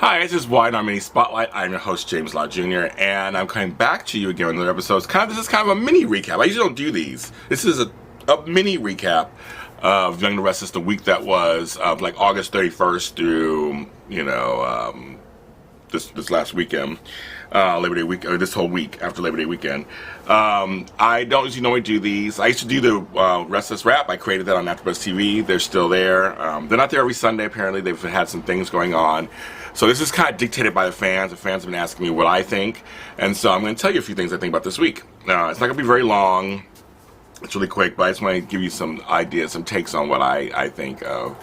Hi, this is Wide on Mini Spotlight. I'm your host, James Lott Jr., and I'm coming back to you again with another episode. This is kind of a mini recap. I usually don't do these. This is a mini recap of Young and the Restless, the week that was, of like August 31st through, this last weekend, Labor Day week, or this whole week after Labor Day weekend. I don't usually normally do these. I used to do the Restless rap. I created that on AfterBuzz TV. They're still there. They're not there every Sunday. Apparently, they've had some things going on. So this is kind of dictated by the fans. The fans have been asking me what I think, and so I'm going to tell you a few things I think about this week. It's not going to be very long. It's really quick, but I just want to give you some ideas, some takes on what I think of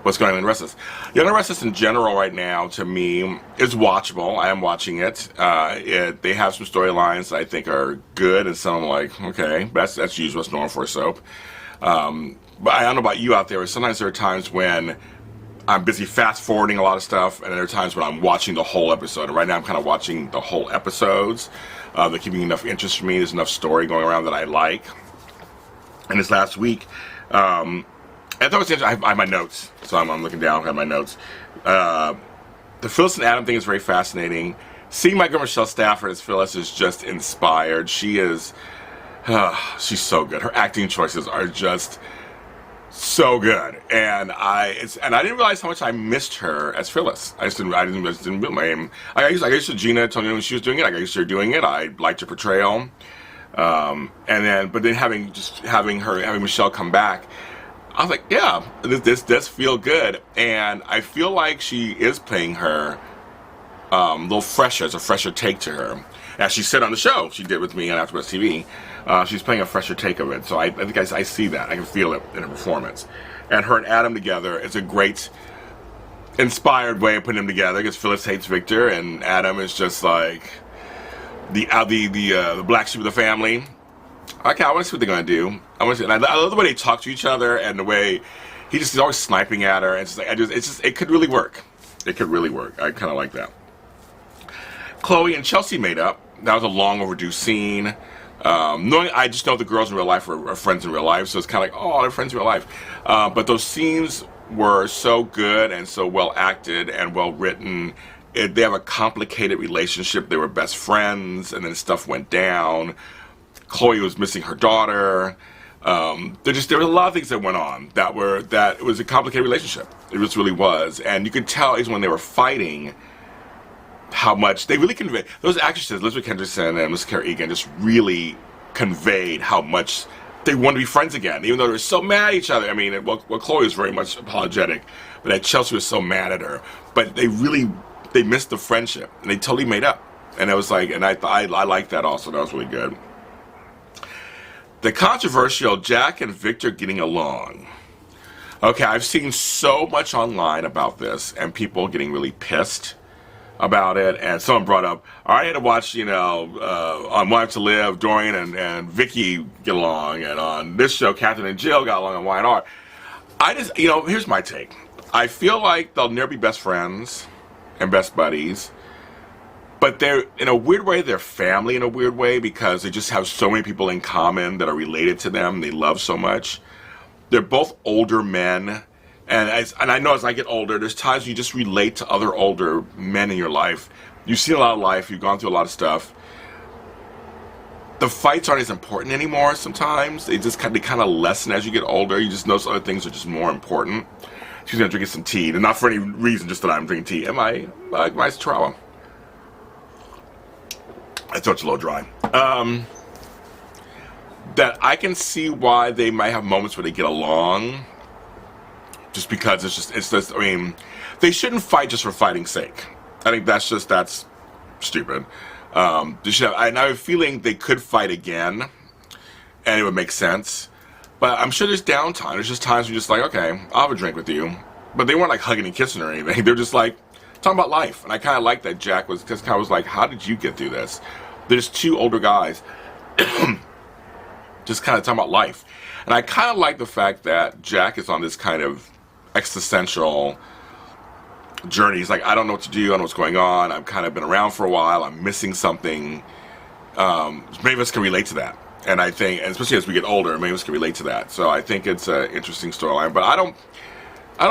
what's going on in Restless. Young and Restless in general right now, to me, is watchable. I am watching it. They have some storylines that I think are good, and some I'm like, okay, that's usual, it's normal for a soap. But I don't know about you out there, but sometimes there are times when I'm busy fast forwarding a lot of stuff, and there are times when I'm watching the whole episode. And right now I'm kind of watching the whole episodes. They're keeping enough interest for me. There's enough story going around that I like. And this last week, I thought it was interesting. I have my notes, so I'm looking down. I have my notes. The Phyllis and Adam thing is very fascinating. Seeing my girl Michelle Stafford as Phyllis is just inspired. She is, she's so good. Her acting choices are just so good, and I didn't realize how much I missed her as Phyllis. I just didn't realize. I used to Gina told me when she was doing it. I used to her doing it. I liked her portrayal, but then having Michelle come back, I was like, yeah, this does feel good, and I feel like she is playing her a little fresher. It's a fresher take to her, as she said on the show she did with me on AfterBuzz TV. She's playing a fresher take of it, so I think I see that. I can feel it in her performance. And her and Adam together is a great, inspired way of putting them together, because Phyllis hates Victor, and Adam is just like the black sheep of the family. Okay, I want to see what they're going to do. I love the way they talk to each other, and the way he's always sniping at her. And it could really work. It could really work. I kind of like that. Chloe and Chelsea made up. That was a long overdue scene. I just know the girls in real life are friends in real life, so it's kind of like, oh, they're friends in real life. But those scenes were so good and so well acted and well written. They have a complicated relationship. They were best friends, and then stuff went down. Chloe was missing her daughter. There were a lot of things that went on that it was a complicated relationship. It just really was, and you could tell even when they were fighting how much they really conveyed. Those actresses, Elizabeth Henderson and Miss Kara Egan, just really conveyed how much they wanted to be friends again, even though they were so mad at each other. I mean, Chloe was very much apologetic, but that Chelsea was so mad at her. But they missed the friendship, and they totally made up. And it was like, and I liked that also. That was really good. The controversial Jack and Victor getting along. Okay, I've seen so much online about this, and people getting really pissed about it, and someone brought up, I had to watch, on Wife to Live, Dorian and Vicky get along, and on this show, Catherine and Jill got along on Y&R. Here's my take. I feel like they'll never be best friends and best buddies, but they're, in a weird way, they're family in a weird way, because they just have so many people in common that are related to them, they love so much. They're both older men. And I know as I get older, there's times you just relate to other older men in your life. You've seen a lot of life. You've gone through a lot of stuff. The fights aren't as important anymore sometimes. They kind of lessen as you get older. You just notice other things are just more important. She's going to drink some tea. And not for any reason, just that I'm drinking tea. And my Chihuahua. I thought it's a little dry. That I can see why they might have moments where they get along. Just because they shouldn't fight just for fighting's sake. I think that's stupid. I have a feeling they could fight again, and it would make sense. But I'm sure there's downtime. There's just times where you're just like, okay, I'll have a drink with you. But they weren't like hugging and kissing or anything. They're just like talking about life. And I kind of like that Jack was like, how did you get through this? There's two older guys just kind of talking about life. And I kind of like the fact that Jack is on this kind of existential journey. He's like, I don't know what to do, I don't know what's going on, I've kind of been around for a while, I'm missing something. Many of us can relate to that, and I think, and especially as we get older, many of us can relate to that. So I think it's an interesting storyline, but I don't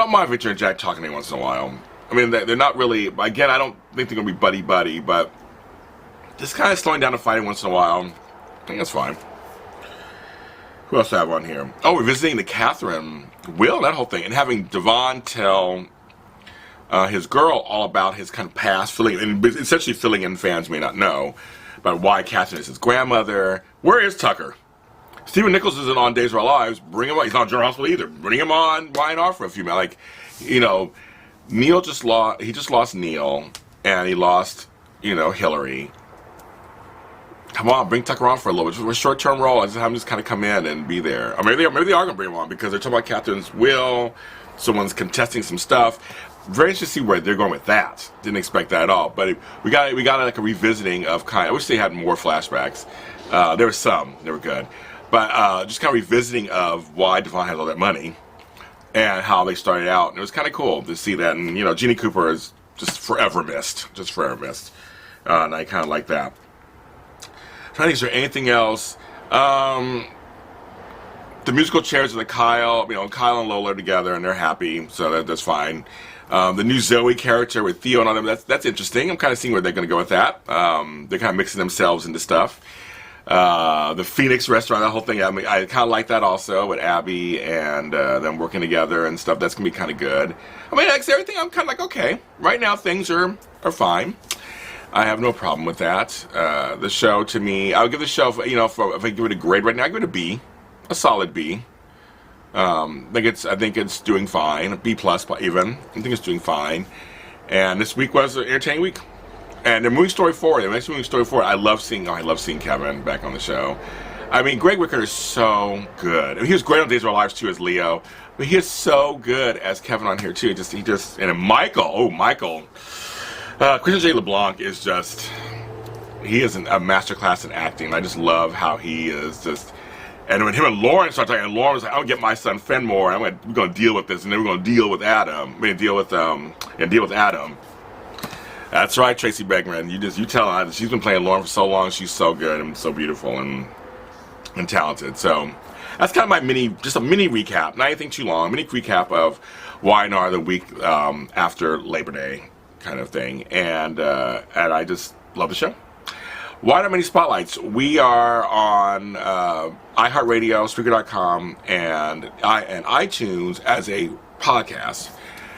mind Victor and Jack talking to me once in a while. I mean, they're not really, again, I don't think they're going to be buddy-buddy, but just kind of slowing down the fighting once in a while, I think that's fine. Who else do I have on here? Oh, we're visiting the Catherine will, that whole thing, and having Devon tell his girl all about his kind of past, and essentially filling in, fans may not know, about why Catherine is his grandmother. Where is Tucker? Stephen Nichols isn't on Days of Our Lives. Bring him on. He's not on General Hospital either. Bring him on Y&R for a few minutes. Like, you know, Neil just lost Neil, and he lost, you know, Hillary. Come on, bring Tucker on for a little bit. Just a short-term role. Just have him just kind of come in and be there. Or maybe they are going to bring him on because they're talking about Catherine's will. Someone's contesting some stuff. Very interesting to see where they're going with that. Didn't expect that at all. But we got like a revisiting of I wish they had more flashbacks. There were some. They were good. But just kind of revisiting of why Devon had all that money and how they started out. And it was kind of cool to see that. And, you know, Jeannie Cooper is just forever missed. Just forever missed. And I kind of like that. I think, is there anything else? The musical chairs with Kyle, you know, Kyle and Lola are together and they're happy, so that's fine. The new Zoe character with Theo and all them, that's interesting. I'm kind of seeing where they're going to go with that. They're kind of mixing themselves into stuff. The Phoenix restaurant, that whole thing, I mean, I kind of like that also with Abby and them working together and stuff. That's going to be kind of good. I mean, like everything, I'm kind of like, okay, right now things are fine. I have no problem with that. The show, to me, I would give the show, you know, if I give it a grade right now, I give it a B, a solid B. I think it's doing fine, a B plus even. I think it's doing fine. And this week was an entertaining week. And they're moving story forward. I love seeing Kevin back on the show. I mean, Greg Wicker is so good. I mean, he was great on Days of Our Lives too as Leo, but he is so good as Kevin on here too. And then Michael. Christian J. LeBlanc is he is a masterclass in acting. I just love how he is just, and when him and Lauren start talking, and Lauren was like, I'll get my son Fenmore, and we're going to deal with this, and then we're going to deal with Adam. Deal with Adam. That's right, Tracy Beckman. You tell her, she's been playing Lauren for so long, she's so good and so beautiful and talented. So that's kind of my mini recap, not anything too long, a mini recap of Y&R the week after Labor Day kind of thing, and I just love the show. Why Not Many Spotlights? We are on iHeartRadio, Spreaker.com, and iTunes as a podcast,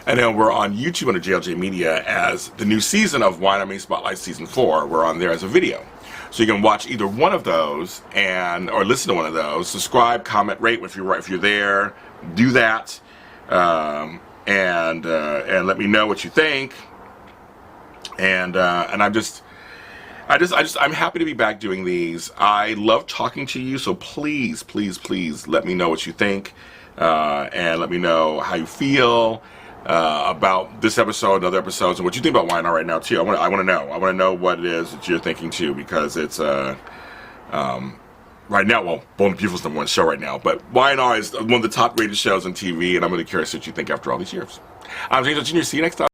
and then we're on YouTube under JLJ Media as the new season of Why Not Many Spotlights Season 4. We're on there as a video, so you can watch either one of those or listen to one of those. Subscribe, comment, rate if you're there. Do that, and let me know what you think. And I'm happy to be back doing these. I love talking to you, so please let me know what you think, and let me know how you feel about this episode and other episodes, and what you think about Y&R right now too. I want to know. I want to know what it is that you're thinking too, because it's right now, well, Bold and Beautiful's #1 show right now, but Y&R is one of the top rated shows on TV, and I'm really curious what you think after all these years. I'm James Lott Jr. See you next time.